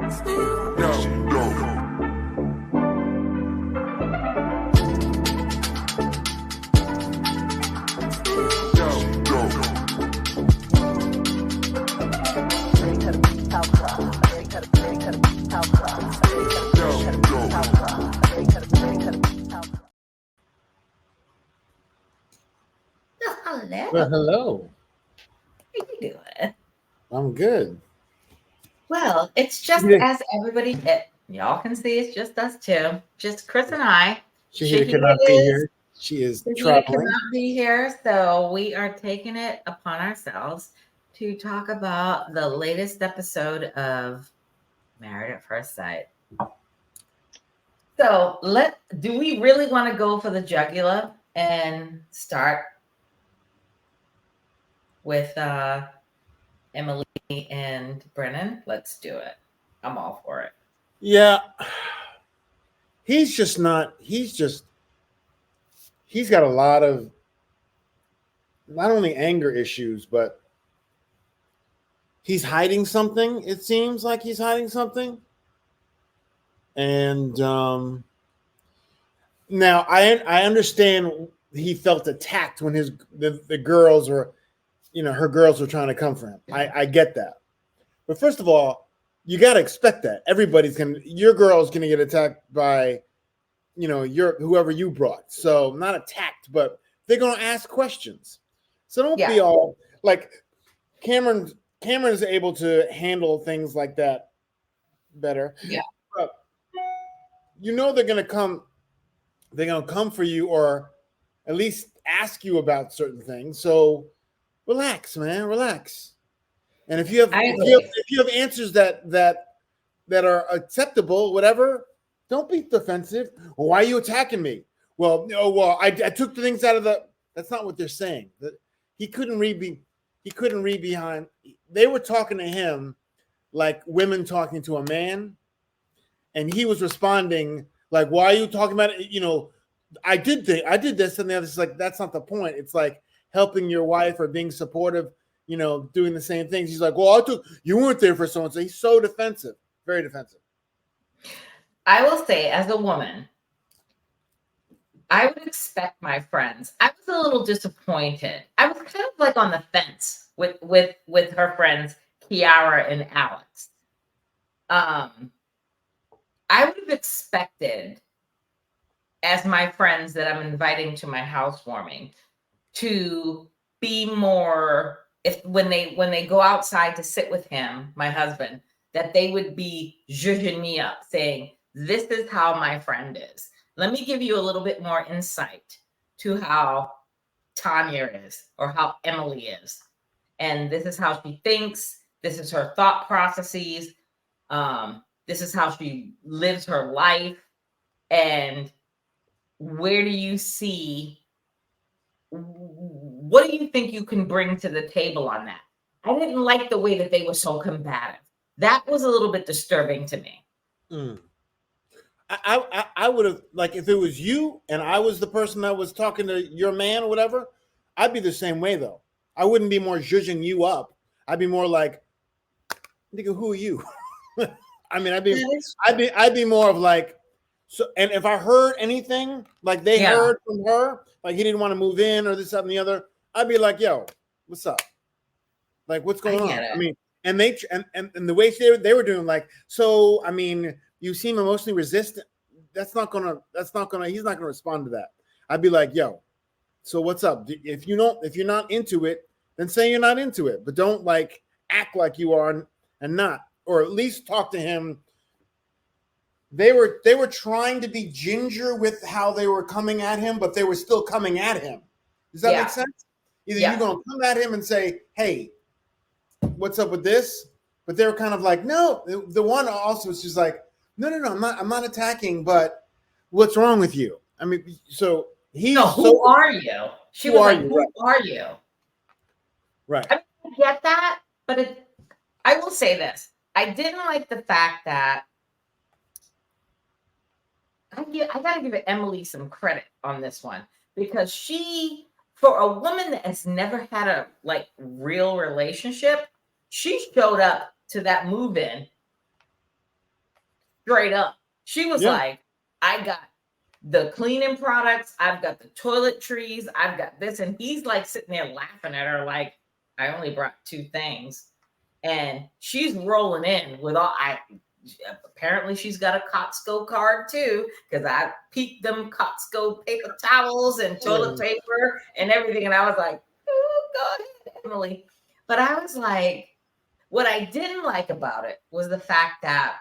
Well, hello. How you doing? I'm good. Well, it's just Yeah. as everybody, y'all can see it's just us two, just Chris and I. Shahida cannot be here. She is Shahida traveling. cannot be here, so we are taking it upon ourselves to talk about the latest episode of Married at First Sight. So do we really want to go for the jugular and start with Emily and Brennan? Let's do it. I'm all for it. Yeah. He's got a lot of not only anger issues, but he's hiding something. It seems like he's hiding something. And now I understand he felt attacked when the girls or her girls were trying to come for him. I get that. But first of all, you got to expect that. Your girl's going to get attacked by, whoever you brought. So not attacked, but they're going to ask questions. So don't be all like Cameron is able to handle things like that better. Yeah. But they're going to come for you or at least ask you about certain things. So relax, man, relax. And if you have answers that are acceptable, whatever, don't be defensive. Well, why are you attacking me? Well, I took the things out of the. That's not what they're saying. He couldn't read behind. They were talking to him like women talking to a man, and he was responding like, "Why are you talking about it?" I did this and the other. It's like that's not the point. It's like helping your wife or being supportive. Doing the same things. He's like, well, you weren't there for so-and-so. He's so defensive, very defensive. I will say, as a woman, I would expect my friends. I was a little disappointed. I was kind of like on the fence with her friends, Kiara and Alex. I would have expected, as my friends that I'm inviting to my housewarming, to be more. When they go outside to sit with him, my husband, that they would be zhuzhing me up, saying, "This is how my friend is." Let me give you a little bit more insight to how Tanya is or how Emily is, and this is how she thinks. This is her thought processes. This is how she lives her life, and where do you see? What do you think you can bring to the table on that? I didn't like the way that they were so combative. That was a little bit disturbing to me. I would have, like, if it was you and I was the person that was talking to your man or whatever, I'd be the same way though. I wouldn't be more zhuzhing you up. I'd be more like, nigga, who are you? I mean, I'd be more of like, so, and if I heard anything like they heard from her, like he didn't want to move in or this, that, and the other, I'd be like, yo, what's up? Like, what's going on? I mean, and they and the way they were doing, like, so I mean, you seem emotionally resistant. He's not gonna respond to that. I'd be like, yo, so what's up? If you're not into it, then say you're not into it, but don't like act like you are and not, or at least talk to him. They were trying to be ginger with how they were coming at him, but they were still coming at him. Does that make sense? Either you're going to come at him and say, hey, what's up with this? But they were kind of like, no. The one also was just like, no, I'm not attacking, but what's wrong with you? I mean, so he's who are you? She was like, who are you? Right. I get that, but I will say this. I didn't like the fact that I got to give Emily some credit on this one, because she, for a woman that has never had a real relationship, she showed up to that move-in straight up. She was Yeah. like, I got the cleaning products, I've got the toiletries, I've got this. And he's like sitting there laughing at her, like, I only brought 2 things. And she's rolling in with all apparently she's got a Costco card too, because I peeked them Costco paper towels and toilet paper and everything. And I was like, oh, go ahead, Emily. But I was like, what I didn't like about it was the fact that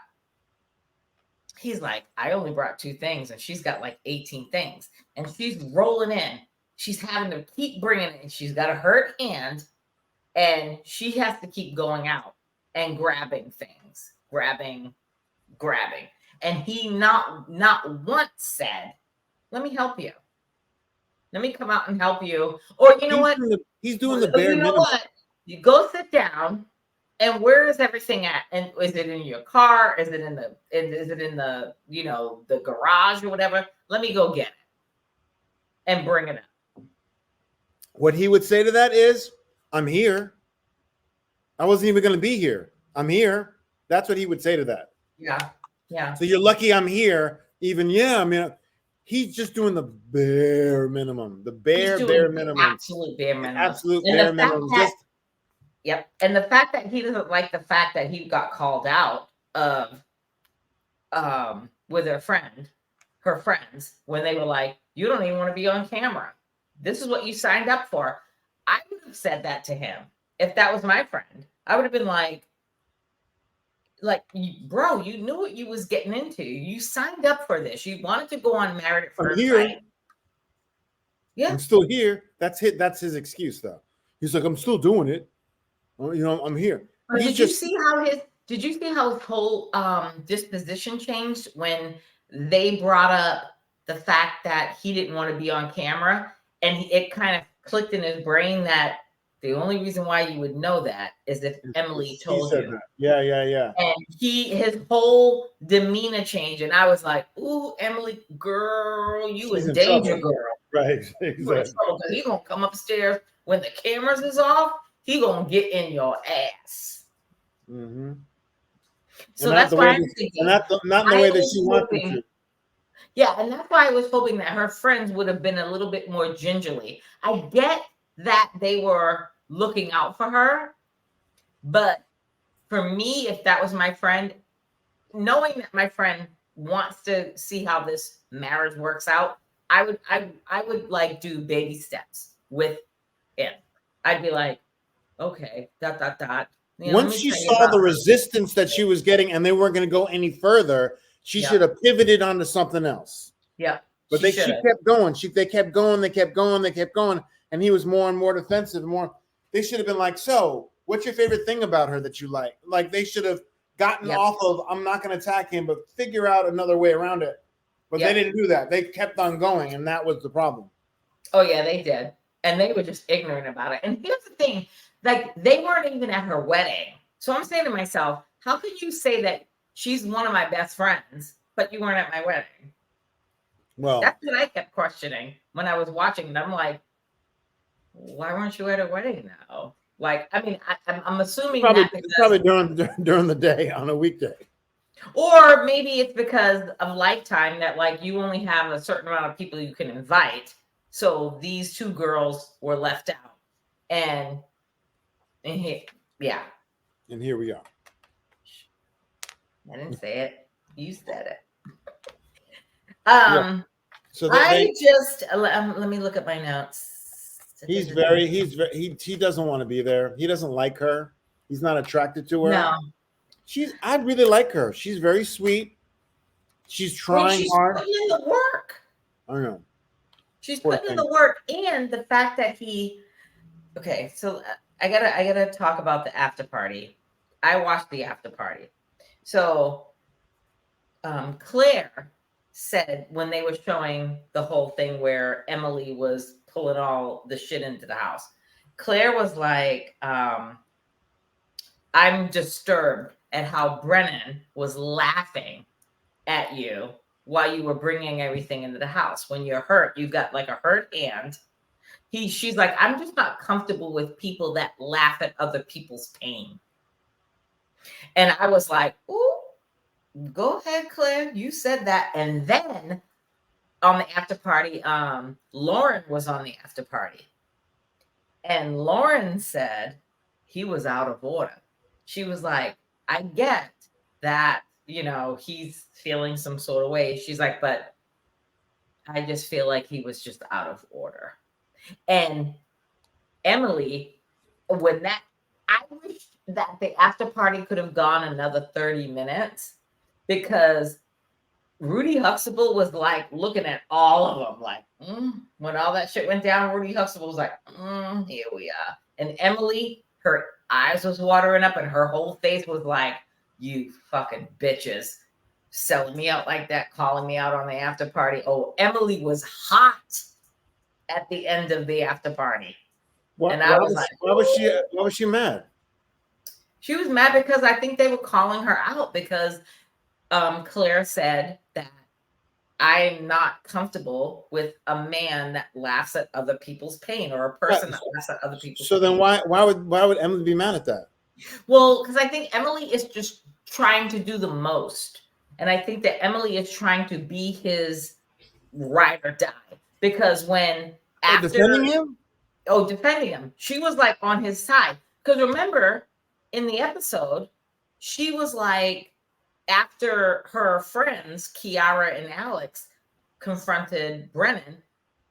he's like, I only brought 2 things and she's got like 18 things. And she's rolling in. She's having to keep bringing it. And she's got a hurt hand. And she has to keep going out and grabbing things, grabbing. And he not once said, let me help you. Let me come out and help you. Or you know what? He's doing the bare minimum. You know what? You go sit down. And where is everything at? And is it in your car? Is it in the the garage or whatever? Let me go get it and bring it up. What he would say to that is, I'm here. I wasn't even going to be here. I'm here. That's what he would say to that. Yeah. Yeah. So you're lucky I'm here. Even, I mean, he's just doing the bare minimum. The bare minimum. Absolute bare minimum. Absolute bare minimum. Yep. And the fact that he doesn't like the fact that he got called out of with her friends, when they were like, you don't even want to be on camera. This is what you signed up for. I would have said that to him if that was my friend. I would have been like, bro, you knew what you was getting into. You signed up for this. You wanted to go on Married at First Sight. Yeah. I'm still here. That's his excuse though. He's like, I'm still doing it. I'm here. Did you see how his whole disposition changed when they brought up the fact that he didn't want to be on camera, and it kind of clicked in his brain that the only reason why you would know that is if Emily told you. That. Yeah. And his whole demeanor changed, and I was like, "Ooh, Emily, girl, you in danger, girl." Right, exactly. Because he's gonna come upstairs when the cameras is off. He gonna get in your ass. Mm-hmm. So that's why I'm thinking, not the way that she wanted to. Yeah, and that's why I was hoping that her friends would have been a little bit more gingerly. I get that they were looking out for her, but for me, if that was my friend, knowing that my friend wants to see how this marriage works out, I would like do baby steps with him. I'd be like, okay, ... Once she saw the resistance that she was getting and they weren't going to go any further, she should have pivoted onto something else. Yeah. But she kept going. They kept going. And he was more and more defensive. They should have been like, so what's your favorite thing about her that you like? Like they should have gotten off of, I'm not going to attack him, but figure out another way around it. But they didn't do that. They kept on going. And that was the problem. Oh, yeah, they did. And they were just ignorant about it. And here's the thing. Like, they weren't even at her wedding. So I'm saying to myself, how could you say that she's one of my best friends, but you weren't at my wedding? Well, that's what I kept questioning when I was watching. And I'm like, why weren't you at her wedding now? Like, I mean, I'm assuming probably during the day on a weekday. Or maybe it's because of Lifetime that, like, you only have a certain amount of people you can invite. So these 2 girls were left out. And here, And here we are. I didn't say it. You said it. So let me look at my notes. He doesn't want to be there. He doesn't like her. He's not attracted to her. No. I really like her. She's very sweet. She's trying hard. She's putting in the work. I know. She's putting in the work, and the fact that okay, so I gotta talk about the after party. I watched the after party. So Claire said when they were showing the whole thing where Emily was pulling all the shit into the house, Claire was like, I'm disturbed at how Brennan was laughing at you while you were bringing everything into the house. When you're hurt, you've got like a hurt hand. She's like, I'm just not comfortable with people that laugh at other people's pain. And I was like, ooh, go ahead, Claire. You said that. And then on the after party, Lauren was on the after party. And Lauren said he was out of order. She was like, I get that, he's feeling some sort of way. She's like, but I just feel like he was just out of order. And Emily, I wish that the after party could have gone another 30 minutes because Rudy Huxtable was like looking at all of them, like, when all that shit went down, Rudy Huxtable was like, here we are. And Emily, her eyes was watering up and her whole face was like, you fucking bitches, selling me out like that, calling me out on the after party. Oh, Emily was hot at the end of the after party. Why was she mad? She was mad because I think they were calling her out because Claire said that I'm not comfortable with a man that laughs at other people's pain or a person that laughs at other people's pain. So then why would Emily be mad at that? Well, because I think Emily is just trying to do the most. And I think that Emily is trying to be his ride or die. Because defending him? Oh, defending him. She was like on his side. Because remember, in the episode, she was like, after her friends, Kiara and Alex, confronted Brennan,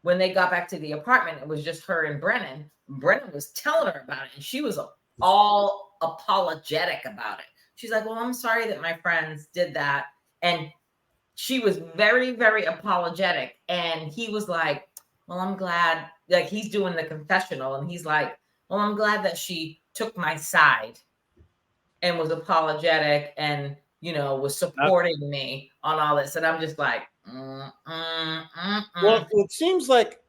when they got back to the apartment, it was just her and Brennan. Brennan was telling her about it, and she was all apologetic about it. She's like, well, I'm sorry that my friends did that. And she was very, very apologetic. And he was like, well, I'm glad, like he's doing the confessional. And he's like, well, I'm glad that she took my side and was apologetic and, was supporting me on all this. And I'm just like, Well, it seems like,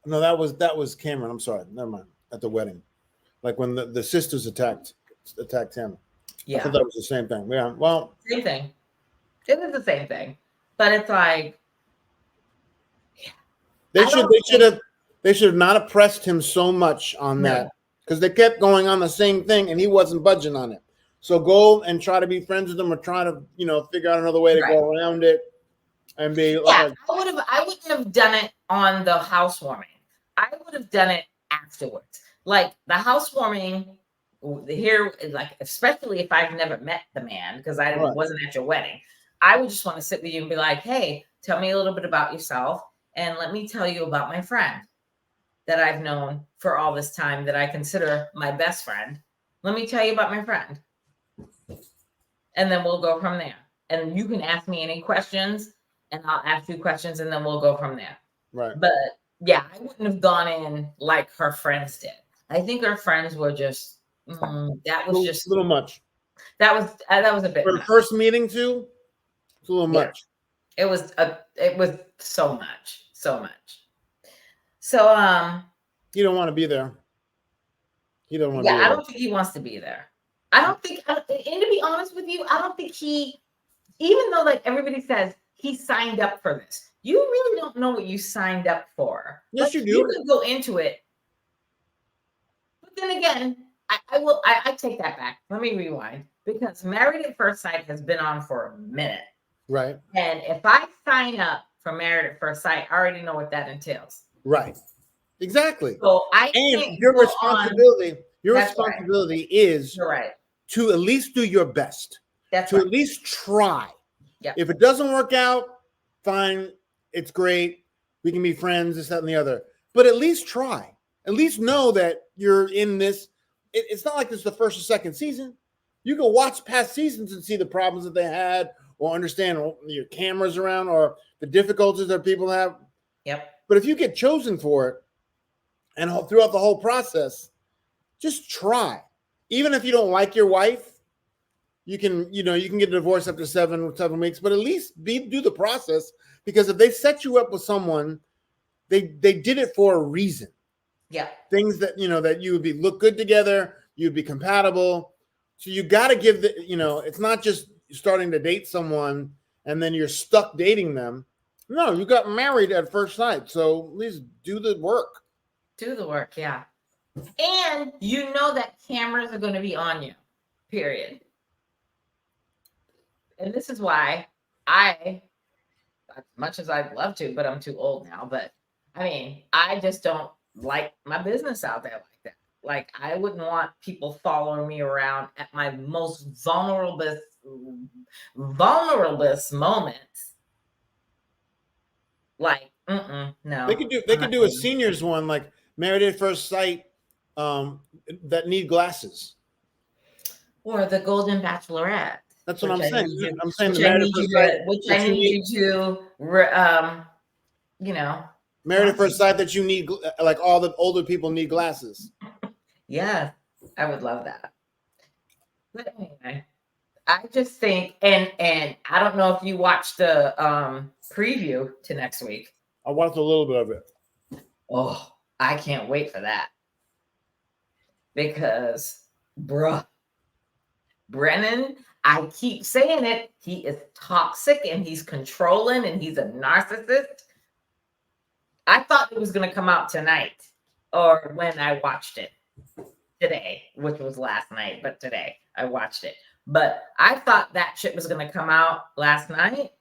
no, that was Cameron. I'm sorry. Never mind. At the wedding. Like when the sisters attacked him. Yeah. I thought that was the same thing. Yeah. Well, same thing. It is the same thing. But it's like, they should have not oppressed him so much on that because they kept going on the same thing and he wasn't budging on it. So go and try to be friends with them or try to, figure out another way to go around it and be like. I wouldn't have done it on the housewarming. I would have done it afterwards. Like the housewarming here, like especially if I've never met the man because I wasn't at your wedding. I would just want to sit with you and be like, hey, tell me a little bit about yourself. And let me tell you about my friend that I've known for all this time that I consider my best friend. Let me tell you about my friend. And then we'll go from there. And you can ask me any questions and I'll ask you questions and then we'll go from there. Right. But yeah, I wouldn't have gone in like her friends did. I think her friends were just, that was just a little much. That was a bit. For the first meeting too, it's a little much. It was so much. So he don't want to be there. He don't want to be there. I don't think he wants to be there. I don't think, and to be honest with you, I don't think even though like everybody says he signed up for this, you really don't know what you signed up for. Yes, you do. You could go into it. But then again, I take that back. Let me rewind because Married at First Sight has been on for a minute. Right. And if I sign up for Married at First Sight, I already know what that entails. Right. Exactly. So your responsibility is to at least do your best. At least try. Yep. If it doesn't work out, fine. It's great. We can be friends, this, that, and the other. But at least try. At least know that you're in this. It's not like this is the first or second season. You can watch past seasons and see the problems that they had or understand your cameras around or the difficulties that people have. Yep. But if you get chosen for it and throughout the whole process, just try. Even if you don't like your wife, you can get divorced after 7 weeks, but at least do the process because if they set you up with someone, they did it for a reason. Yeah. Things that, that you would look good together, you'd be compatible. So you got to give it's not just starting to date someone and then you're stuck dating them. No, you got married at first sight. So at least do the work. Do the work, yeah. And you know that cameras are going to be on you, period. and this is why I, as much as I'd love to, but I'm too old now. But I mean, I just don't like my business out there like that. Like, I wouldn't want people following me around at my most vulnerable moments. Like, no. They could do a seniors one like Married at First Sight, that need glasses. Or the Golden Bachelorette. That's what I'm saying. I'm saying the Which I Married at need you First Sight. to, which I need you to, you know. Married at First Sight that you need, like all the older people need glasses. Yeah, I would love that. But anyway, I just think, and I don't know if you watched the preview to next week. I watched a little bit of it. Oh, I can't wait for that. Because, bruh, Brennan, I keep saying it, he is toxic and he's controlling and he's a narcissist. I thought it was going to come out tonight or when I watched it today, which was last night, but today I watched it. But I thought that shit was going to come out last night,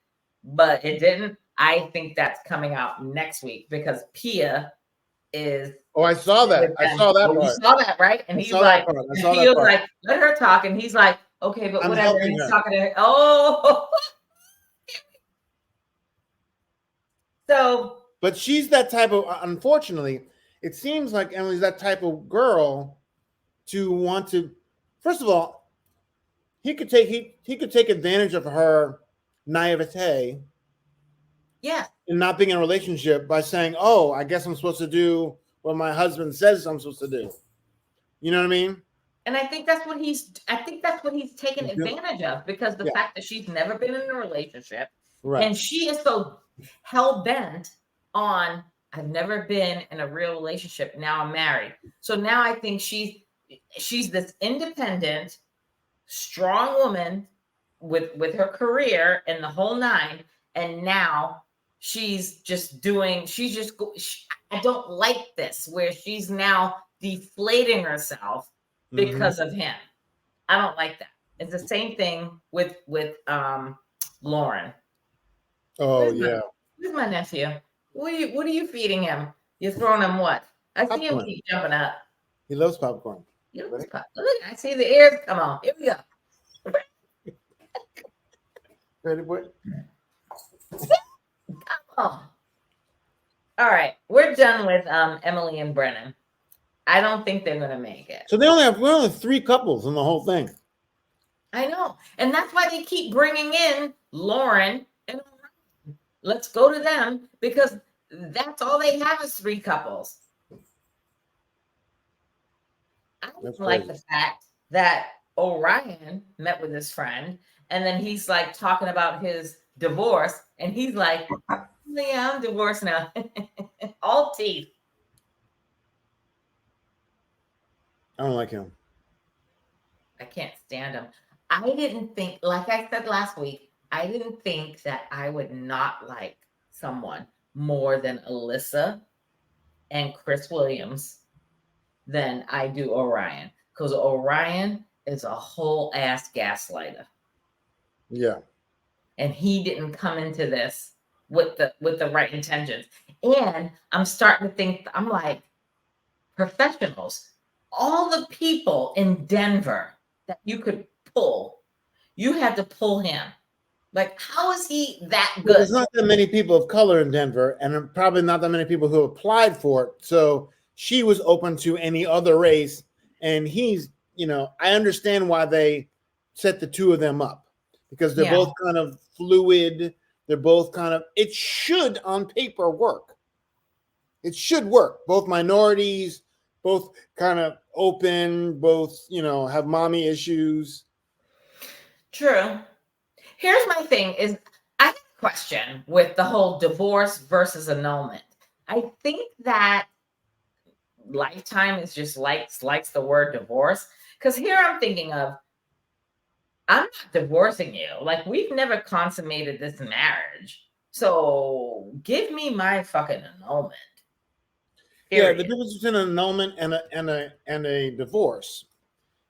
but it didn't. I think that's coming out next week because Pia is. Oh, I saw that. I saw that part. You saw that, right? And he's like, Pia's like, let her talk. And he's like, okay, but whatever. And he's talking to her. Oh. So. But she's that type of, unfortunately, it seems like Emily's that type of girl to want to, first of all, he could take advantage of her naivete. Yeah. And not being in a relationship by saying, oh, I guess I'm supposed to do what my husband says I'm supposed to do. You know what I mean? And I think that's what he's taken advantage of because the fact that she's never been in a relationship, right? And she is so hell bent on, I've never been in a real relationship. Now I'm married. So now I think she's this independent, strong woman with her career and the whole nine. And now she's just I don't like this where she's now deflating herself because of him. I don't like that. It's the same thing with Lauren. Oh, Where's my nephew? What are you feeding him? You're throwing him what? I see him keep jumping up. He loves popcorn. Look, I see the ears. Come on. Here we go. Ready, boy? Come on. All right. We're done with Emily and Brennan. I don't think they're going to make it. So we're only 3 couples in the whole thing. I know. And that's why they keep bringing in Lauren and Orion. Let's go to them because that's all they have is 3 couples. I don't like the fact that Orion met with his friend and then he's like talking about his divorce and he's like, yeah, I'm divorced now. All teeth. I don't like him. I can't stand him. I didn't think, like I said last week, I didn't think that I would not like someone more than Alyssa and Chris Williams than I do Orion. Because Orion is a whole ass gaslighter. Yeah. And he didn't come into this with the right intentions. And I'm starting to think, I'm like, professionals, all the people in Denver that you could pull, you had to pull him. Like, how is he that good? There's not that many people of color in Denver, and probably not that many people who applied for it. So she was open to any other race, and he's, I understand why they set the 2 of them up because they're both kind of fluid. They're both kind of, it should on paper work. It should work. Both minorities, both kind of open, both, have mommy issues. True. Here's my thing is I have a question with the whole divorce versus annulment. I think that Lifetime is just likes the word divorce. Because here I'm thinking of, I'm not divorcing you. Like, we've never consummated this marriage. So give me my fucking annulment. Period. Yeah, the difference between an annulment and a divorce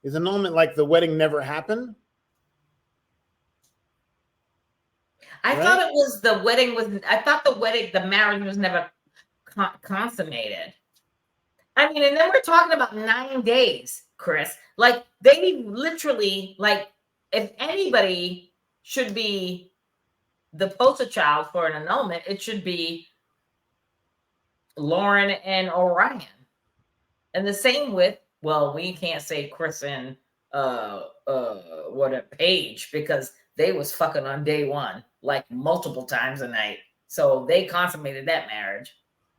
is annulment like the wedding never happened. I right? thought it was the wedding was. I thought the marriage was never consummated. I mean, and then we're talking about 9 days, Chris. Like they literally, like, if anybody should be the poster child for an annulment, it should be Lauren and Orion. And the same with, well, we can't say Chris and what a Paige, because they was fucking on day one, like multiple times a night. So they consummated that marriage.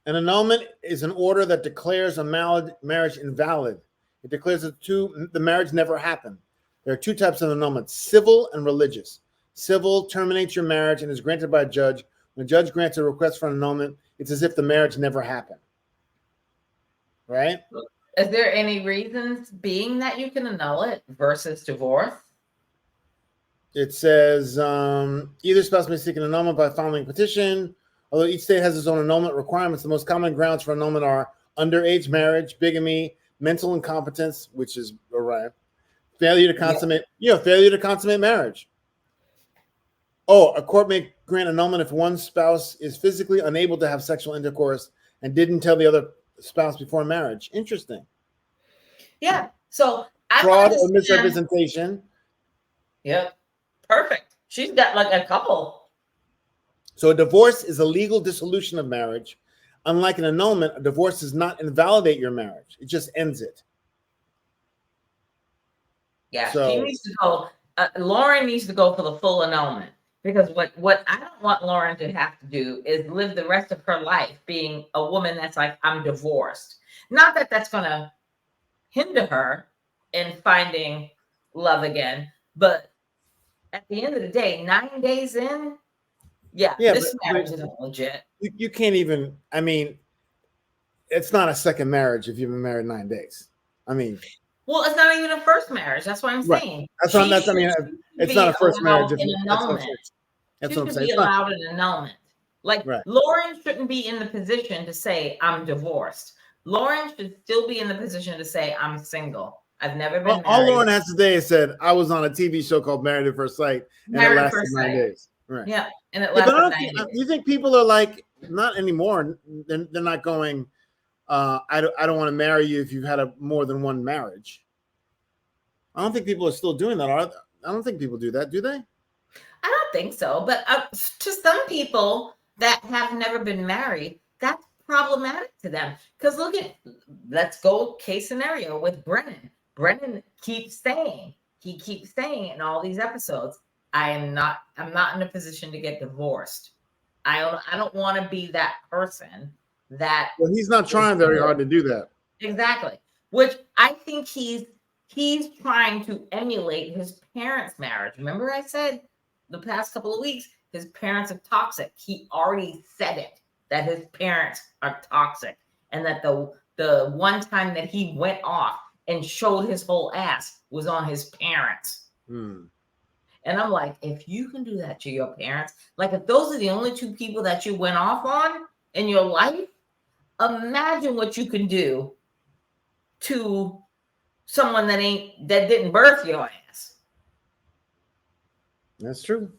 An annulment is an order that declares a marriage invalid. It declares that the marriage never happened. There are two types of annulment: civil and religious. Civil terminates your marriage and is granted by a judge. When a judge grants a request for an annulment, it's as if the marriage never happened. Right? Is there any reasons being that you can annul it versus divorce? It says either spouse may seek an annulment by filing a petition. Although each state has its own annulment requirements, the most common grounds for annulment are underage marriage, bigamy, mental incompetence, which is Orion, failure to consummate, failure to consummate marriage. Oh, a court may grant annulment if one spouse is physically unable to have sexual intercourse and didn't tell the other spouse before marriage. Interesting. Yeah. So fraud or misrepresentation. Yep. Perfect. She's got like a couple. So a divorce is a legal dissolution of marriage. Unlike an annulment, a divorce does not invalidate your marriage. It just ends it. Yeah, so, she needs to go. Lauren needs to go for the full annulment, because what I don't want Lauren to have to do is live the rest of her life being a woman that's like, I'm divorced. Not that that's going to hinder her in finding love again, but at the end of the day, 9 days in, this marriage isn't legit. You can't even, I mean, it's not a second marriage if you've been married 9 days. I mean, well, it's not even a first marriage. That's what I'm saying. That's what I mean, it's not a first marriage. That's what I'm saying. Be allowed an annulment. Like, Lauren shouldn't be in the position to say, I'm divorced. Lauren should still be in the position to say, I'm single. I've never been married. All Lauren has to say is said, I was on a TV show called Married at First Sight, and it lasted 9 days. Right. Yeah, and it lasted 9 days. You think people are like, not anymore, they're not going, I don't want to marry you if you've had more than one marriage. I don't think people are still doing that. I don't think people do that, do they? I don't think so. But to some people that have never been married, that's problematic to them. Because let's go case scenario with Brennan. Brennan keeps saying in all these episodes, I'm not in a position to get divorced. I don't want to be that person that. Well, he's not trying very hard to do that. Exactly. Which I think he's trying to emulate his parents' marriage. Remember I said the past couple of weeks, his parents are toxic. He already said it, that his parents are toxic. And that the one time that he went off and showed his whole ass was on his parents. And I'm like, if you can do that to your parents, like if those are the only two people that you went off on in your life, imagine what you can do to someone that didn't birth your ass. That's true.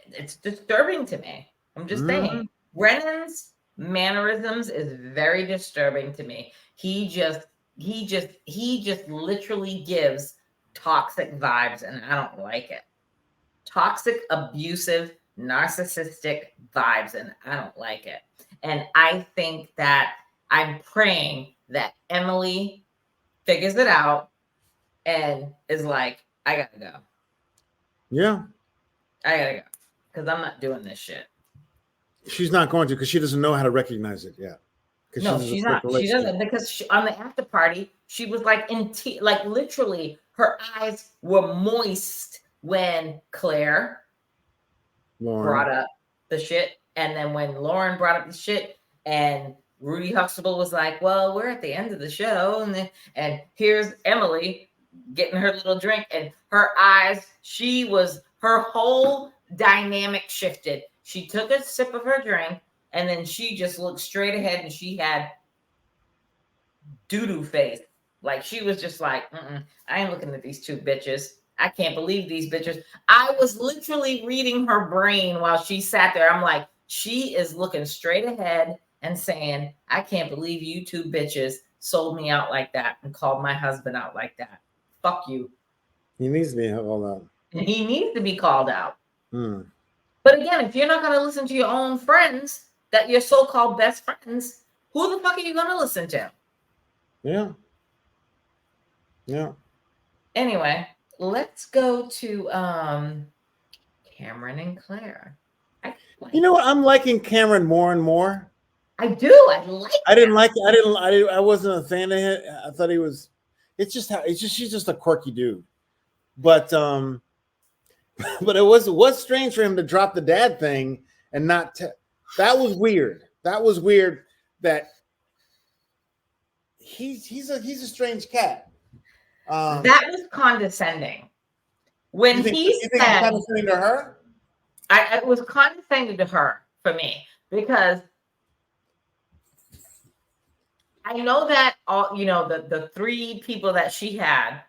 It's disturbing to me. I'm just saying. Brennan's mannerisms is very disturbing to me. He just literally gives toxic vibes, and I don't like it. Toxic, abusive, narcissistic vibes, and I don't like it. And I think that I'm praying that Emily figures it out and is like, I gotta go. Yeah. I gotta go. Because I'm not doing this shit. She's not going to, because she doesn't know how to recognize it yet. No, she's not. She doesn't, because on the after party, she was like like literally her eyes were moist when Lauren brought up the shit. And then when Lauren brought up the shit and Rudy Huxtable was like, well, we're at the end of the show. And here's Emily getting her little drink, and her eyes, her whole dynamic shifted. She took a sip of her drink, and then she just looked straight ahead, and she had doo-doo face. Like, she was just like, I ain't looking at these two bitches. I can't believe these bitches. I was literally reading her brain while she sat there. I'm like, she is looking straight ahead and saying, I can't believe you two bitches sold me out like that and called my husband out like that. Fuck you. He needs to be called out. And he needs to be called out. Hmm. But again, if you're not going to listen to your own friends, that your so-called best friends, who the fuck are you going to listen to? Yeah. Yeah. Anyway, let's go to Cameron and Claire. You know what? I'm liking Cameron more and more. I do. I like. I didn't like. I wasn't a fan of it. I thought he was. It's just how. It's just she's just a quirky dude. But but it was strange for him to drop the dad thing and not. That was weird. That was weird. That he's a strange cat. That was condescending. When he said, condescending to her, it was condescending to her for me because I know that all the three people that she had.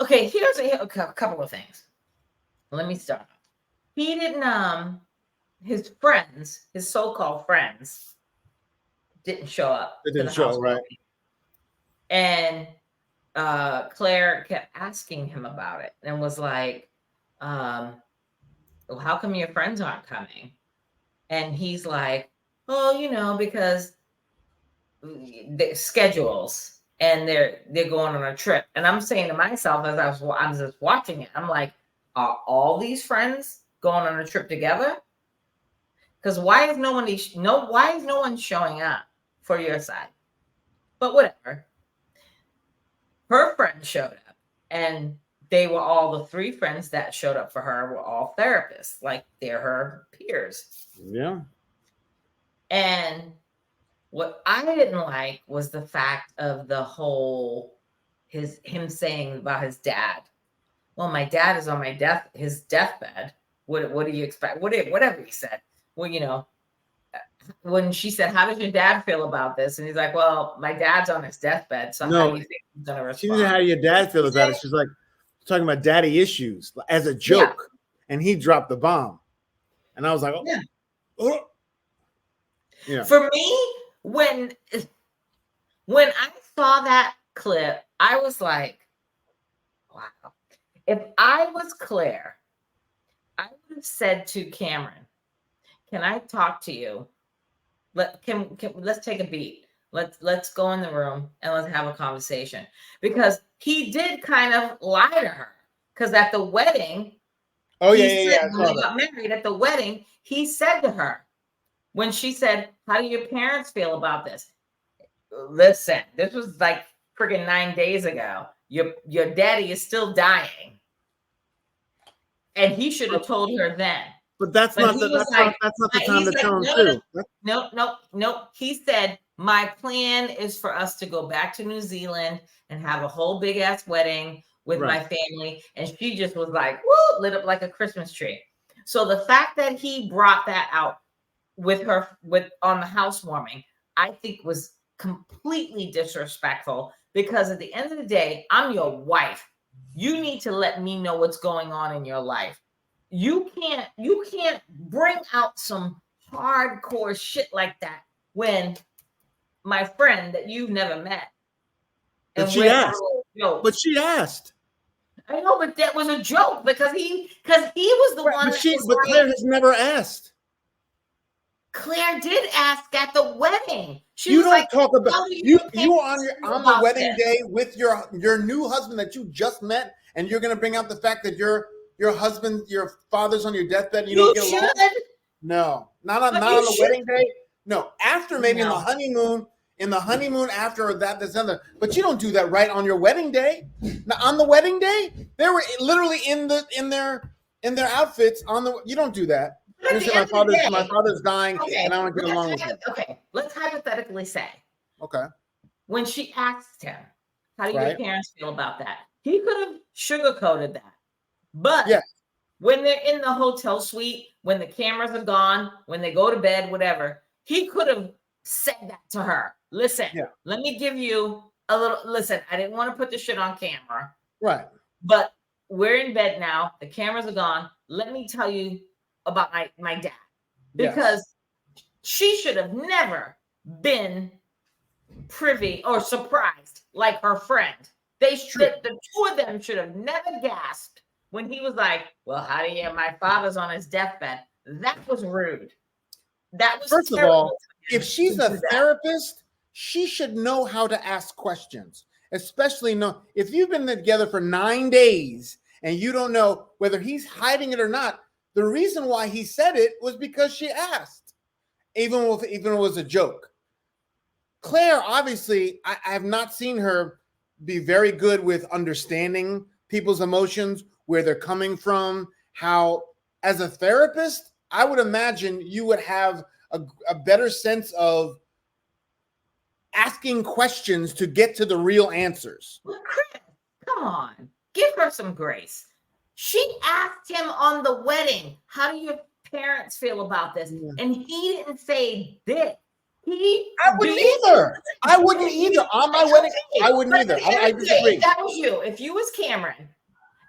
Okay, here's a couple of things. Let me start. He didn't. His friends, his so-called friends, didn't show up. They didn't show, right? And Claire kept asking him about it and was like, well, how come your friends aren't coming? And he's like, oh, because the schedules and they're going on a trip. And I'm saying to myself as I was just watching it, I'm like, are all these friends going on a trip together? Because why is no one showing up for your side? But whatever. Her friends showed up, and they were all the three friends that showed up for her were all therapists, like they're her peers. Yeah. And what I didn't like was the fact of the whole him saying about his dad. Well, my dad is on his deathbed. What do you expect? Whatever he said. Well, when she said, how does your dad feel about this? And he's like, well, my dad's on his deathbed. So how do you think he's going to respond? She didn't know how your dad feels about it. She's like talking about daddy issues as a joke. Yeah. And he dropped the bomb. And I was like, oh. Yeah. For me, when I saw that clip, I was like, wow. If I was Claire, I would have said to Cameron, can I talk to you? Let's take a beat. Let's go in the room and let's have a conversation. Because he did kind of lie to her. Because at the wedding, when they got married at the wedding, he said to her, when she said, how do your parents feel about this? Listen, this was like freaking 9 days ago. Your daddy is still dying. And he should have told her then. But that's not the time to tell him too. No. He said, my plan is for us to go back to New Zealand and have a whole big ass wedding with my family. And she just was like, woo, lit up like a Christmas tree. So the fact that he brought that out with her on the housewarming, I think was completely disrespectful, because at the end of the day, I'm your wife. You need to let me know what's going on in your life. You can't bring out some hardcore shit like that when my friend that you've never met. But she asked. I know, but that was a joke because he was the one. But Claire has never asked. Claire did ask at the wedding. You were on the wedding day with your new husband that you just met, and you're going to bring out the fact that your father's on your deathbed. And you don't get along. No, not on the wedding day. No, after maybe in the honeymoon. In the honeymoon after that, but you don't do that right on your wedding day. Now, on the wedding day, they were literally in their outfits on the. You don't do that. You say my father's dying, and I want to get along with him. Okay, let's hypothetically say. Okay. When she asked him, "How do your parents feel about that?" He could have sugarcoated that, but when they're in the hotel suite, when the cameras are gone, when they go to bed, whatever, he could have said that to her. Listen, let me give you a little. Listen, I didn't want to put the shit on camera, right? But we're in bed now. The cameras are gone. Let me tell you about my dad. Because she should have never been privy or surprised like her friend. The two of them should have never gasped when he was like, well, how do you, my father's on his deathbed. That was rude. That was First of terrible all, if she's a therapist, she should know how to ask questions, especially if you've been together for 9 days and you don't know whether he's hiding it or not. The reason why he said it was because she asked, even if it was a joke. Claire, obviously, I have not seen her be very good with understanding people's emotions, where they're coming from, how, as a therapist, I would imagine you would have a better sense of asking questions to get to the real answers. Well, Chris, come on. Give her some grace. She asked him on the wedding, how do your parents feel about this? And he didn't say this. I wouldn't either. I wouldn't either. On my wedding, I wouldn't either. I disagree. If that was you, if you was Cameron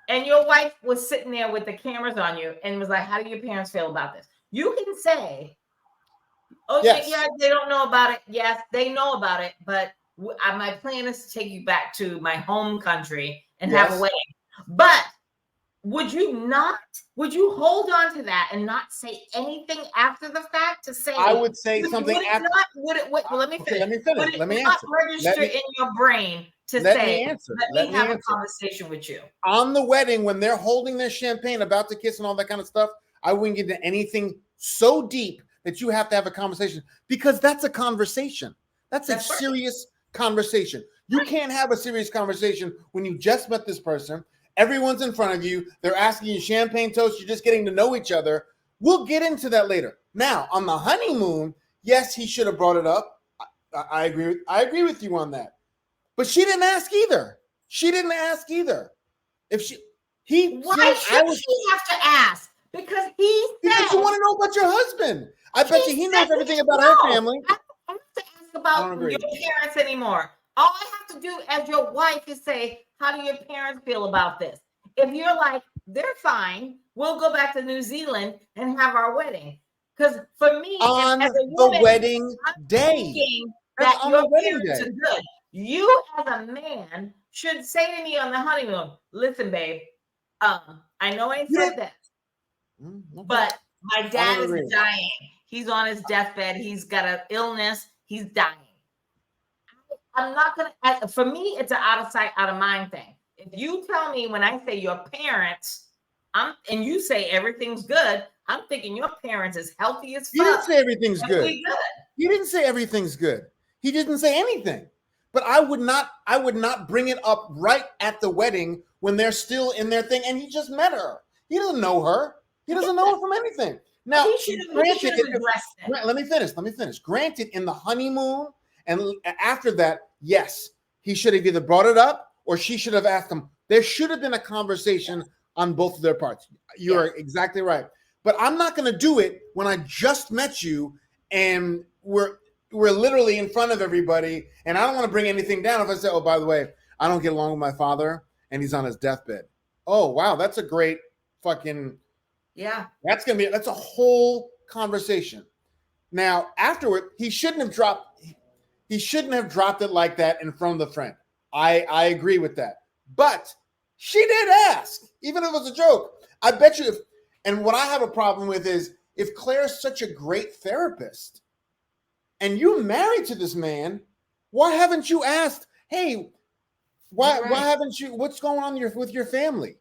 and your wife was sitting there with the cameras on you and was like, how do your parents feel about this? You can say, oh, yes. Yeah, they don't know about it. Yes, they know about it. But my plan is to take you back to my home country and have a wedding. But would you hold on to that and not say anything after the fact to say? I would say something after. Let me finish. Let me answer. Register in your brain to say, let me have a conversation with you. On the wedding, when they're holding their champagne, about to kiss and all that kind of stuff, I wouldn't get into anything so deep that you have to have a conversation, because that's a conversation. That's a serious conversation. You can't have a serious conversation when you just met this person. Everyone's in front of you. They're asking you champagne toast. You're just getting to know each other. We'll get into that later. Now, on the honeymoon, yes, he should have brought it up. I agree with you on that. But she didn't ask either. Why should she have to ask? Because because you want to know about your husband. I bet you he knows everything about her family. I don't have to ask about your parents anymore. All I have to do as your wife is say, how do your parents feel about this? If you're like, they're fine, we'll go back to New Zealand and have our wedding. Because for me, on as a woman, the wedding day, that your parents are good. You as a man should say to me on the honeymoon, listen, babe, I know I ain't said that, but my dad is dying. He's on his deathbed. He's got an illness. He's dying. I'm not going to, for me, it's an out of sight, out of mind thing. If you tell me when I say your parents, and you say everything's good, I'm thinking your parents is healthy as fuck. You didn't say everything's good. You didn't say everything's good. He didn't say anything. But I would not bring it up right at the wedding when they're still in their thing and he just met her. He doesn't know her. He doesn't know her from anything. Now, granted, let me finish. Granted, in the honeymoon and after that, yes, he should have either brought it up or she should have asked him. There should have been a conversation on both of their parts. You're exactly right. But I'm not going to do it when I just met you and we're literally in front of everybody, and I don't want to bring anything down if I say, oh, by the way, I don't get along with my father and he's on his deathbed. Oh, wow, that's a great fucking that's a whole conversation. Now, afterward, he shouldn't have dropped it like that in front of the friend. I agree with that. But she did ask, even if it was a joke. I bet you and what I have a problem with is if Claire's such a great therapist and you're married to this man, why haven't you asked, hey, why haven't you, what's going on with your family?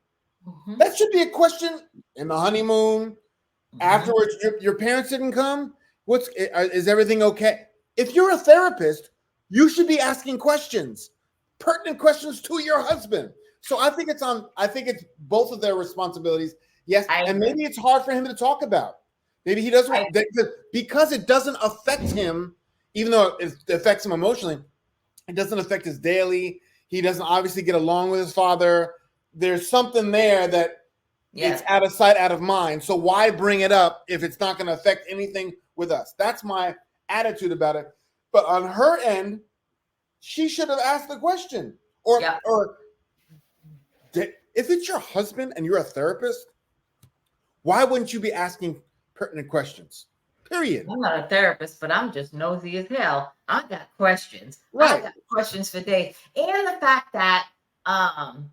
Mm-hmm. That should be a question in the honeymoon. Mm-hmm. Afterwards, your parents didn't come. Is everything okay? If you're a therapist, you should be asking questions, pertinent questions to your husband. So I think it's both of their responsibilities. Yes, and maybe it's hard for him to talk about. Maybe he doesn't want because it doesn't affect him, even though it affects him emotionally. It doesn't affect his daily. He doesn't obviously get along with his father. There's something there that it's out of sight, out of mind. So why bring it up if it's not going to affect anything with us? That's my attitude about it. But on her end, she should have asked the question, or if it's your husband and you're a therapist, why wouldn't you be asking pertinent questions? Period. I'm not a therapist, but I'm just nosy as hell. I got questions. Right. I got questions for days. And the fact that none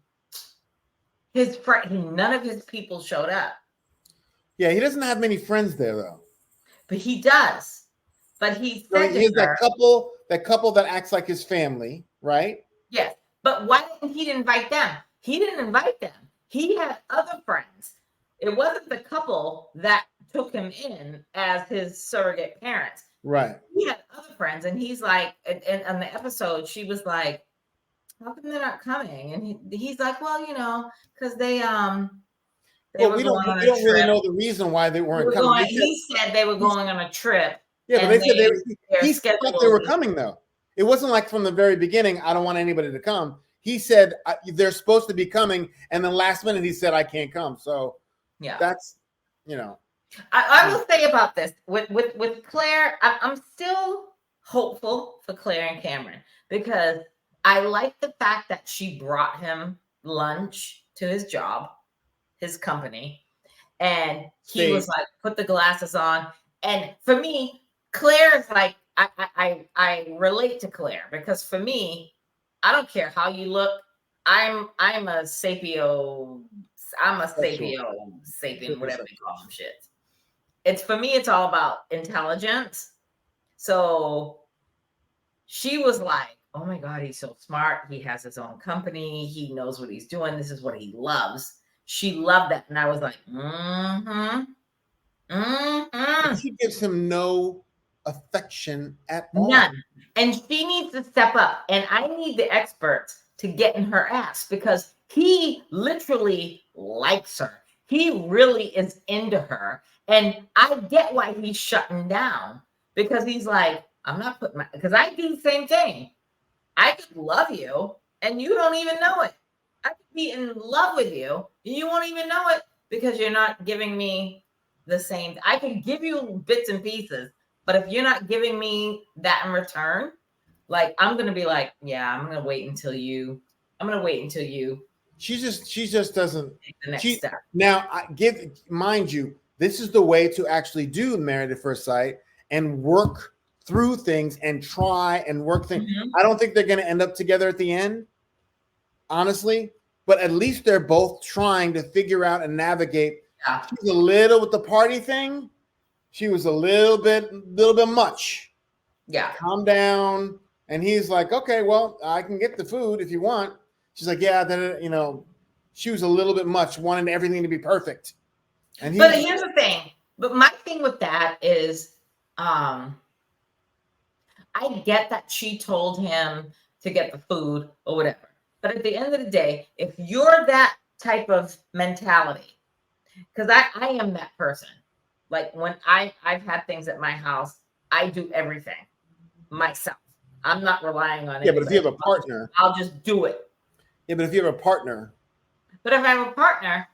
of his people showed up. Yeah, he doesn't have many friends there though. But he does. But he said He has that couple that acts like his family, right? Yes. But why didn't he invite them? He didn't invite them. He had other friends. It wasn't the couple that took him in as his surrogate parents. Right. He had other friends, and he's like, and on the episode, she was like, "How come they're not coming?" And he's like, "Well, because they we were don't going on a really trip. know the reason why they weren't coming. He said they were going on a trip. Yeah, but they said he thought they were schedule- coming though. It wasn't like from the very beginning, I don't want anybody to come. He said they're supposed to be coming, and then last minute he said I can't come. So yeah, that's I will say about this with Claire, I'm still hopeful for Claire and Cameron because I like the fact that she brought him lunch to his job, his company, and he was like, put the glasses on. And for me, Claire is like, I relate to Claire because for me, I don't care how you look. I'm a sapien, whatever they call them shit. It's for me, it's all about intelligence. So she was like, oh my God, he's so smart. He has his own company. He knows what he's doing. This is what he loves. She loved that. And I was like, She gives him no affection at all. None. And she needs to step up. And I need the experts to get in her ass because he literally likes her. He really is into her. And I get why he's shutting down because he's like, I'm not putting because I do the same thing. I could love you and you don't even know it. I could be in love with you and you won't even know it because you're not giving me the same. I can give you bits and pieces, but if you're not giving me that in return, like I'm going to be like, yeah, I'm going to wait until you. She just doesn't. Take the next step. Now, mind you, this is the way to actually do Married at First Sight and work through things and try and work things. Mm-hmm. I don't think they're going to end up together at the end, honestly, but at least they're both trying to figure out and navigate. Yeah. She's a little with the party thing. She was a little bit much. Yeah. Calm down. And he's like, okay, well, I can get the food if you want. She's like, yeah, then, she was a little bit much, wanting everything to be perfect. But here's the thing. But my thing with that is, I get that she told him to get the food or whatever. But at the end of the day, if you're that type of mentality, because I am that person. Like when I've had things at my house, I do everything myself. I'm not relying on it. Yeah, but if you have a partner, I'll just do it. Yeah, but if you have a partner. But if I have a partner,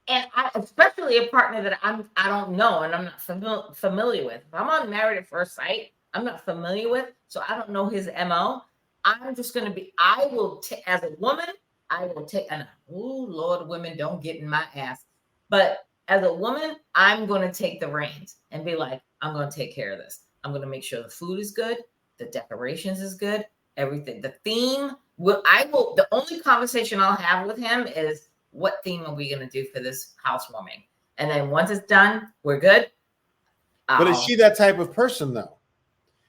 and especially a partner that I don't know and I'm not familiar with. If I'm on Married at First Sight, I'm not familiar with, so I don't know his MO. I'm just going to be, as a woman, I will take, and oh, Lord, women don't get in my ass. But as a woman, I'm going to take the reins and be like, I'm going to take care of this. I'm going to make sure the food is good. The decorations is good. Everything. The theme, the only conversation I'll have with him is, what theme are we going to do for this housewarming? And then once it's done, we're good. But is she that type of person, though?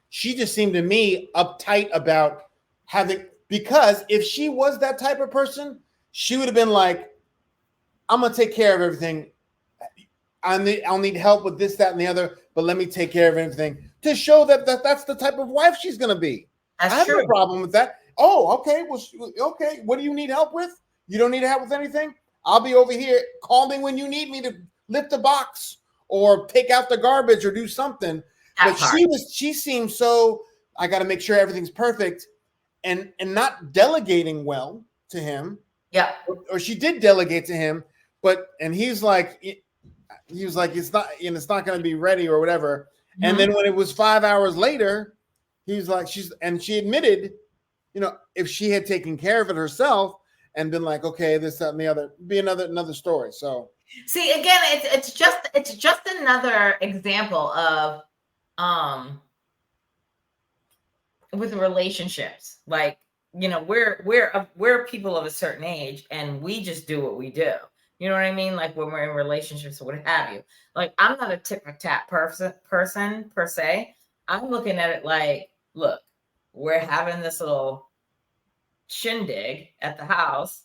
She just seemed to me uptight about because if she was that type of person, she would have been like, I'm going to take care of everything. I'll need help with this, that, and the other, but let me take care of everything to show that's the type of wife she's going to be. That's I have true. No problem with that. Oh, okay. Well, okay. What do you need help with? You don't need help with anything? I'll be over here. Call me when you need me to lift a box or take out the garbage or do something. But she seemed so, I got to make sure everything's perfect and not delegating well to him. Yeah. Or she did delegate to him, and he was like, it's not going to be ready or whatever. Mm-hmm. And then when it was 5 hours later, he's like, she admitted, if she had taken care of it herself and been like, okay, this, that, and the other, be another story. So see, again, it's just another example of with relationships. Like, you know, we're people of a certain age, and we just do what we do. You know what I mean? Like when we're in relationships or what have you. Like, I'm not a tit for tat person per se. I'm looking at it like, look, we're having this little shindig at the house,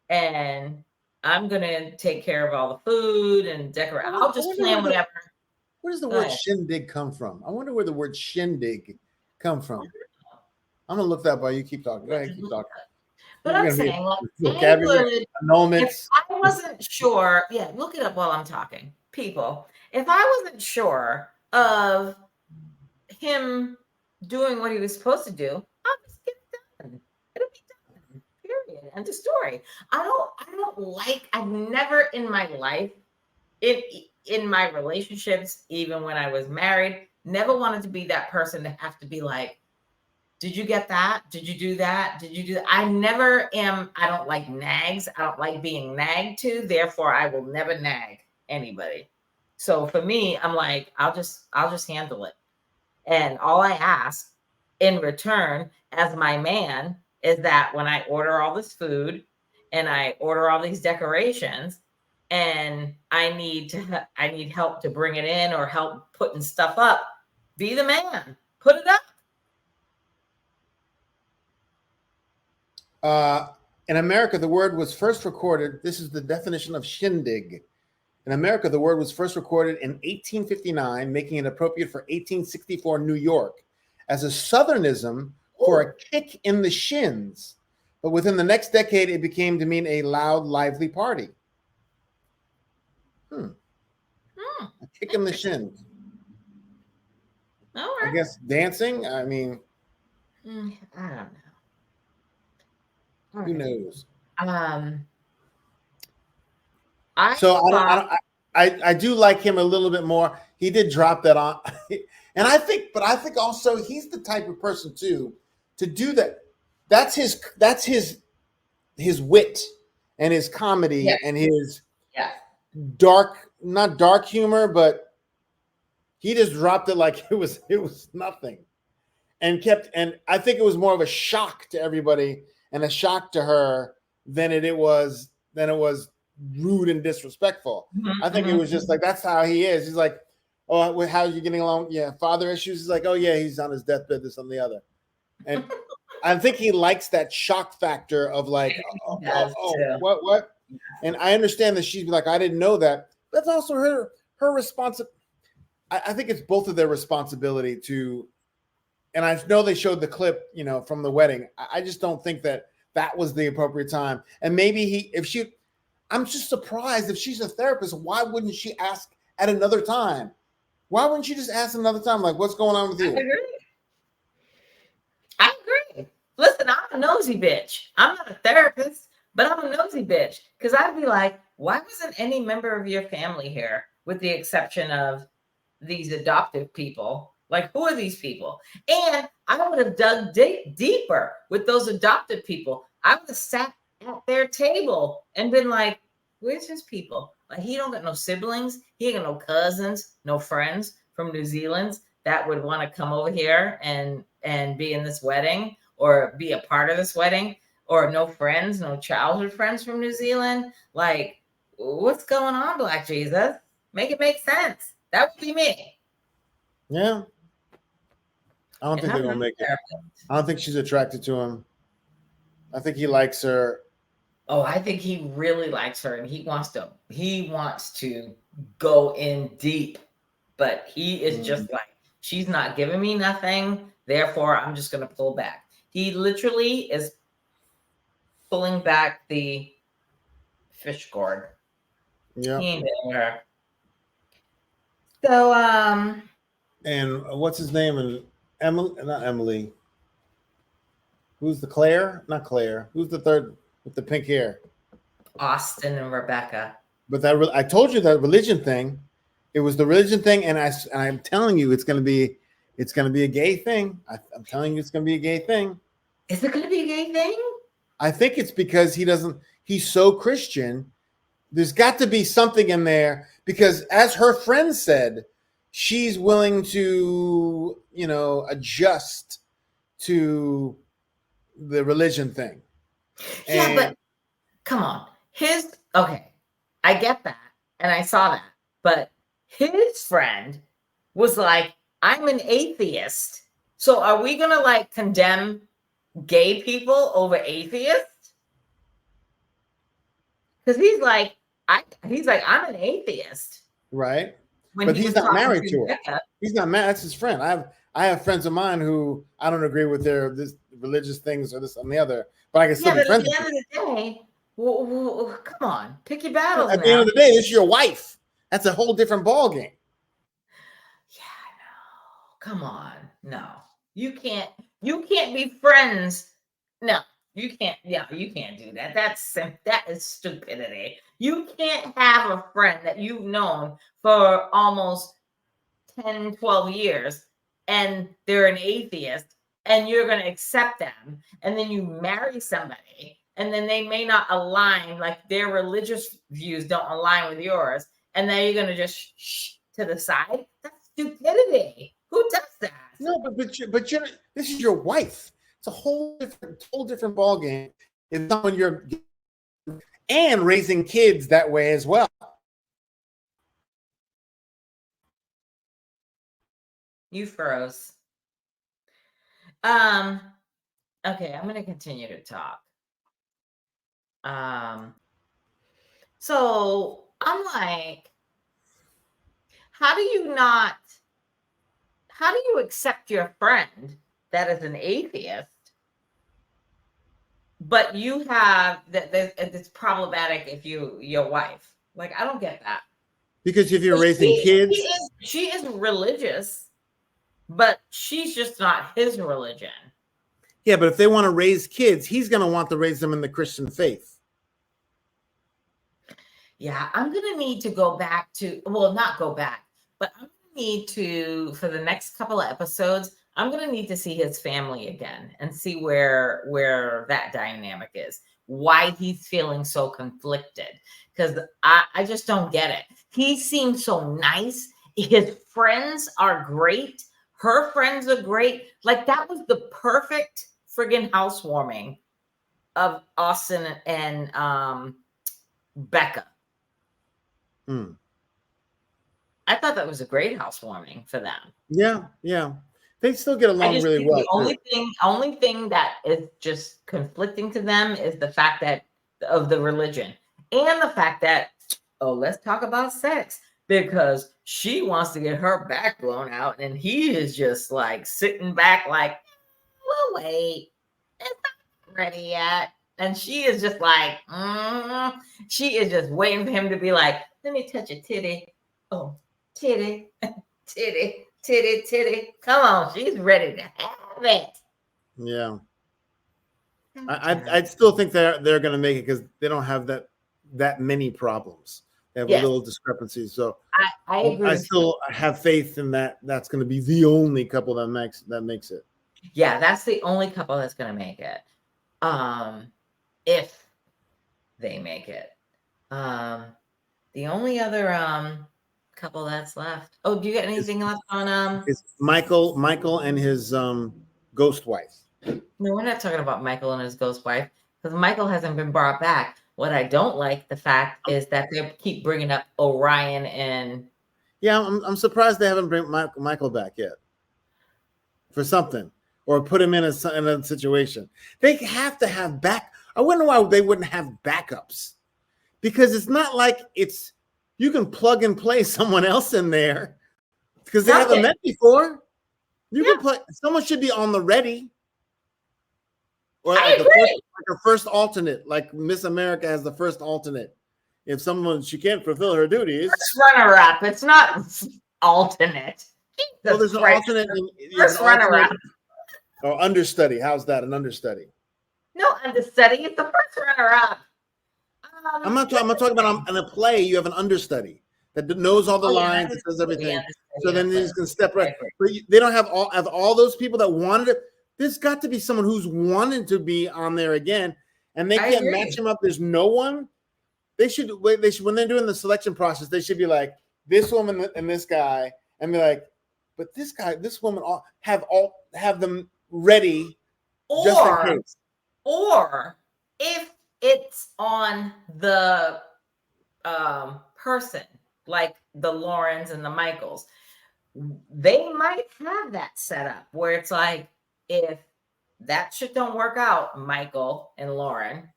and I'm gonna take care of all the food and decorate. I'll just plan whatever. Where does the word shindig come from? I wonder where the word shindig come from. I'm gonna look that up while you keep talking. Go ahead, keep talking. But I'm saying, like, vocabulary, if I wasn't sure, yeah, look it up while I'm talking. People, if I wasn't sure of him doing what he was supposed to do, I'll just get it done. It'll be done. Period. End of story. I've never in my life, in my relationships, even when I was married, never wanted to be that person to have to be like, did you get that? Did you do that? Did you do that? I never am. I don't like nags. I don't like being nagged to. Therefore, I will never nag anybody. So for me, I'm like, I'll just handle it. And all I ask in return as my man is that when I order all this food and I order all these decorations and I need help to bring it in or help putting stuff up, be the man, put it up. In America, the word was first recorded. This is the definition of shindig. In America, the word was first recorded in 1859, making it appropriate for 1864 New York as a Southernism for a kick in the shins. But within the next decade, it became to mean a loud, lively party. A kick in the shins. All right. I guess dancing. I mean, I don't know. Who knows? I do like him a little bit more. He did drop that on, and I think also he's the type of person too to do that. That's his wit and his comedy and his not dark humor, but he just dropped it like it was nothing, and I think it was more of a shock to everybody and a shock to her than it was rude and disrespectful. I think it was just like, that's how he is. He's like, oh, how are you getting along? Yeah, father issues. He's like, oh yeah, he's on his deathbed, this and the other. And I think he likes that shock factor of like, what? And I understand that she'd be like, I didn't know that. That's also her responsibility. I think it's both of their responsibility to. And I know they showed the clip, from the wedding. I just don't think that was the appropriate time. And maybe I'm just surprised if she's a therapist, why wouldn't she ask at another time? Why wouldn't you just ask another time? Like, what's going on with you? I agree. Listen, I'm a nosy bitch. I'm not a therapist, but I'm a nosy bitch. Because I'd be like, why wasn't any member of your family here, with the exception of these adoptive people? Like, who are these people? And I would have dug deeper with those adopted people. I would have sat at their table and been like, where's his people? Like, he don't got no siblings. He ain't got no cousins, no friends from New Zealand that would want to come over here and be in this wedding or be a part of this wedding, or no friends, no childhood friends from New Zealand. Like, what's going on, Black Jesus? Make it make sense. That would be me. Yeah. I don't think they're going to make it. I don't think she's attracted to him. I think he likes her. Oh, I think he really likes her, and he wants to go in deep, but he is just like, she's not giving me nothing. Therefore, I'm just going to pull back. He literally is pulling back the fish gourd. Yeah. He ain't doing her. So, and what's his name? And not Emily. Who's the Claire? Not Claire. Who's the third with the pink hair? Austin and Rebecca. But I told you that religion thing. It was the religion thing, and I'm telling you, it's gonna be a gay thing. I'm telling you, it's gonna be a gay thing. Is it gonna be a gay thing? I think it's because he's so Christian. There's got to be something in there because, as her friend said, she's willing to, adjust to the religion thing. Yeah, but come on. Okay, I get that, and I saw that, but his friend was like, I'm an atheist. So are we gonna like condemn gay people over atheists? Because he's like, I'm an atheist. Right. When But he he's was not married talking to her. He's not married. That's his friend. I have friends of mine who I don't agree with their this religious things or this and the other, but I can still be friends with them. At the end of the day, come on, pick your battles. At the end of the day, this is your wife. That's a whole different ballgame. Yeah, no. Come on. No. You can't be friends. No, you can't. Yeah, you can't do that. That is stupidity. You can't have a friend that you've known for almost 10, 12 years and they're an atheist and you're going to accept them. And then you marry somebody and then they may not align, like their religious views don't align with yours. And then you're going to just to the side. That's stupidity. Who does that? No, but this is your wife. It's a whole different ball game. It's someone you're and raising kids that way as well. You froze. Okay, I'm gonna continue to talk. So I'm like, how do you accept your friend that is an atheist, but you have that it's problematic if your wife? Like, I don't get that. Because if you're raising kids, she isn't religious, but she's just not his religion. Yeah, but if they want to raise kids, he's going to want to raise them in the Christian faith. Yeah, I'm going to need to go back to, well, not go back, but I'm going to need to, for the next couple of episodes, I'm going to need to see his family again and see where that dynamic is, why he's feeling so conflicted, because I just don't get it. He seems so nice. His friends are great. Her friends are great. Like, that was the perfect friggin' housewarming of Austin and Becca. I thought that was a great housewarming for them. Yeah. They still get along really well. The only thing that is just conflicting to them is the fact that of the religion and the fact that, let's talk about sex, because she wants to get her back blown out and he is just like sitting back like, we'll wait, it's not ready yet. And she is just like, she is just waiting for him to be like, let me touch a titty. Oh, titty, titty, titty, titty. Come on, she's ready to have it. Yeah. I still think they're going to make it because they don't have that many problems. They have little discrepancies. So I agree. I still have faith in that. That's going to be the only couple that makes it. Yeah, that's the only couple that's going to make it. If they make it. The only other couple that's left. Oh, do you got anything left on It's Michael and his ghost wife. No, we're not talking about Michael and his ghost wife because Michael hasn't been brought back. What I don't like the fact is that they keep bringing up Orion and. Yeah, I'm surprised they haven't brought Michael back yet for something or put him in a situation. They have to have back. I wonder why they wouldn't have backups, because it's not like you can plug and play someone else in there because they haven't met before. You can play. Someone should be on the ready. Or like a first alternate, like Miss America has the first alternate. If she can't fulfill her duties, first runner-up. It's not alternate. Well, there's an alternate. First runner-up or understudy. How's that? An understudy? No, understudy. It's the first runner-up. I'm not talking about in a play. You have an understudy that knows all the lines, that does everything. So then they can step right. But they don't have all those people that wanted it. There's got to be someone who's wanted to be on there again. and they I can't agree. match them up. There's no one. They should when they're doing the selection process. They should be like this woman and this guy, and be like, but this guy, this woman, have them ready just in Or case. if it's on the person, like the Laurens and the Michaels, they might have that set up where it's like, if that shit don't work out, Michael and Lauren,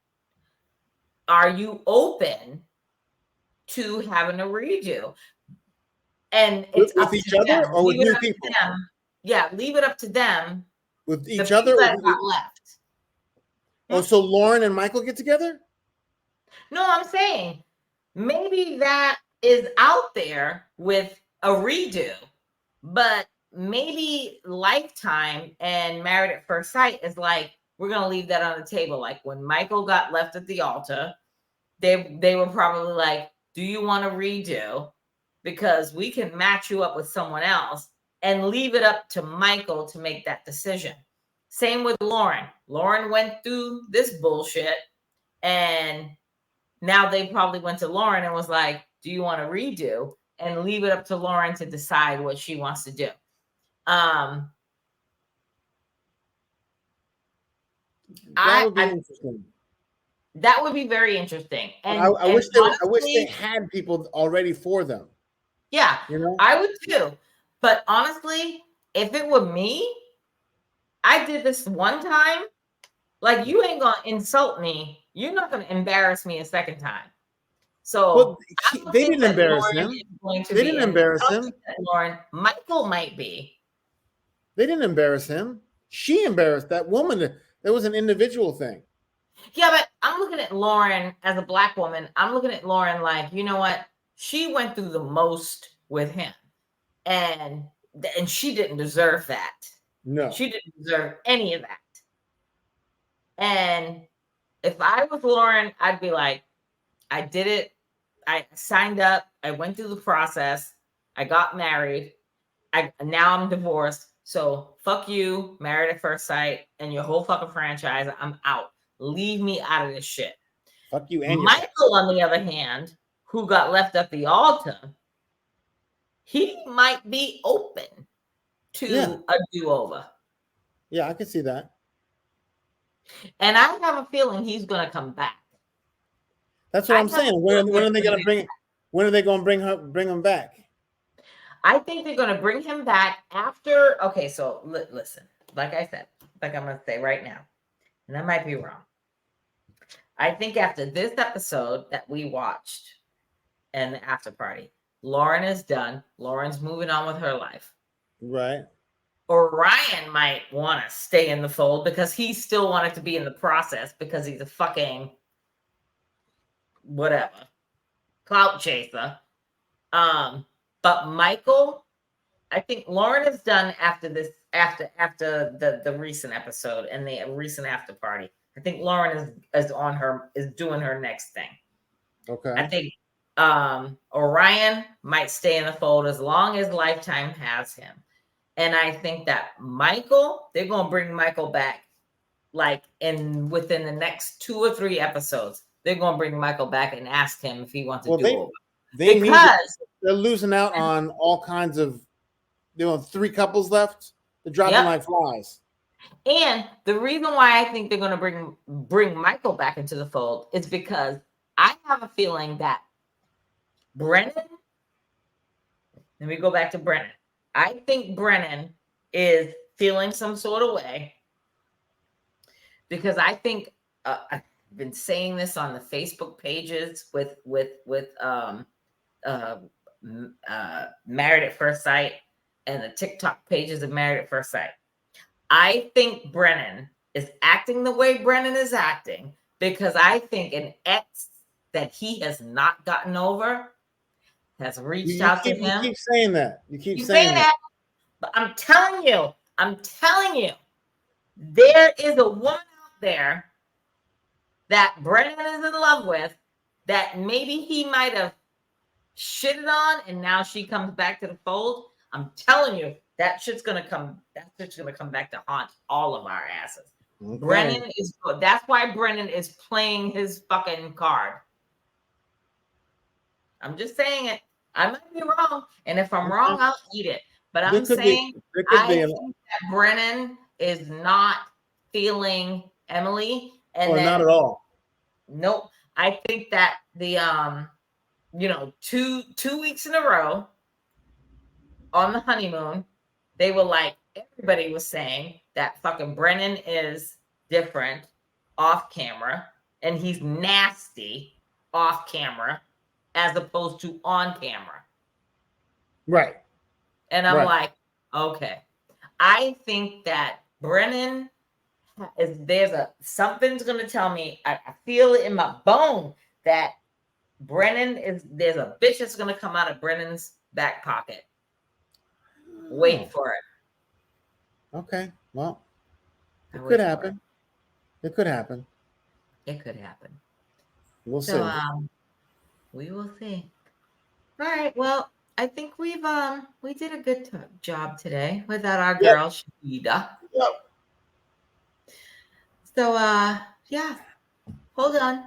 are you open to having a redo? And it's With up each to other them. or with Leave it new up people? to them. Yeah, leave it up to them. With The each people other? that got left. Oh, so Lauren and Michael get together? No, I'm saying maybe that is out there with a redo, but maybe Lifetime and Married at First Sight is like, we're going to leave that on the table. Like when Michael got left at the altar, they were probably like, do you want to redo? Because we can match you up with someone else, and leave it up to Michael to make that decision. Same with Lauren. Lauren went through this bullshit, and now they probably went to Lauren and was like, do you want to redo? And leave it up to Lauren to decide what she wants to do. That would be interesting. That would be very interesting. And I wish honestly, they had people already for them. Yeah, you know, I would too. But honestly, if it were me, I did this one time. Like, you ain't gonna insult me. You're not gonna embarrass me a second time. So well, I don't they think didn't that embarrass Lauren him. is going to They be. didn't And I embarrass don't him. think that Lauren, Michael might be. They didn't embarrass him. She embarrassed that woman. That was an individual thing. Yeah, but I'm looking at Lauren as a Black woman. I'm looking at Lauren like, you know what? She went through the most with him, and she didn't deserve that. No, She didn't deserve any of that. And if I was Lauren, I'd be like, I did it. I signed up. I went through the process. I got married. Now I'm divorced. So fuck you, Married at First Sight, and your whole fucking franchise. I'm out. Leave me out of this shit. fuck you and your Michael, on the other hand, who got left at the altar, he might be open to a do-over. Yeah, I can see that. And I have a feeling he's going to come back. That's what I'm saying. When are they going to bring? When are they going to bring him back? I think they're going to bring him back after. Okay, so listen. Like I said, like I'm going to say right now, and I might be wrong. I think after this episode that we watched and the after party, Lauren is done. Lauren's moving on with her life. Right. Orion might want to stay in the fold because he still wanted to be in the process because he's a fucking whatever clout chaser. But Michael, I think Lauren is done after this, after the recent episode and the recent after party. I think Lauren is doing her next thing. Okay. I think Orion might stay in the fold as long as Lifetime has him. And I think that Michael, they're gonna bring Michael back like within the next 2 or 3 episodes. They're gonna bring Michael back and ask him if he wants to do over. Because they're losing out on all kinds of 3 couples left. They're dropping like flies. And the reason why I think they're going to bring Michael back into the fold is because I have a feeling that Brennan, let me go back to Brennan. I think Brennan is feeling some sort of way because I think I've been saying this on the Facebook pages with Married at First Sight and the TikTok pages of Married at First Sight. I think Brennan is acting the way Brennan is acting because I think an ex that he has not gotten over has reached out to him. You keep saying that. You keep saying that. But I'm telling you, there is a woman out there that Brennan is in love with that maybe he might have shitted on and now she comes back to the fold. I'm telling you, that shit's gonna come back to haunt all of our asses. Okay. Brennan is good. That's why Brennan is playing his fucking card. I'm just saying it. I might be wrong. And if I'm wrong, I'll eat it. But I'm saying I think that Brennan is not feeling Emily. And then, not at all. Nope. I think that the two weeks in a row on the honeymoon, they were like, everybody was saying that fucking Brennan is different off camera and he's nasty off camera as opposed to on camera. Right. And I'm like, okay. I think that Brennan something's gonna tell me, I feel it in my bone that there's a bitch that's gonna come out of Brennan's back pocket. Wait for it. Okay. Well, it could happen. It could happen. It could happen. We'll see. We will see. All right. Well, I think we did a good job today without our girl Shida. Yep. So yeah. Hold on.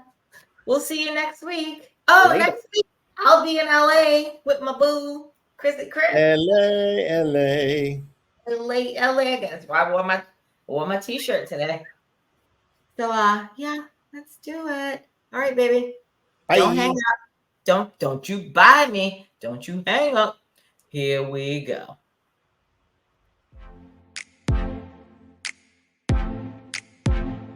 We'll see you next week. Oh, Later. Next week I'll be in LA with my boo, Chrissy Chris. LA. I guess. I wore my t-shirt today. So yeah, let's do it. All right, baby. Bye. Don't hang up. Don't you buy me. Don't you hang up. Here we go.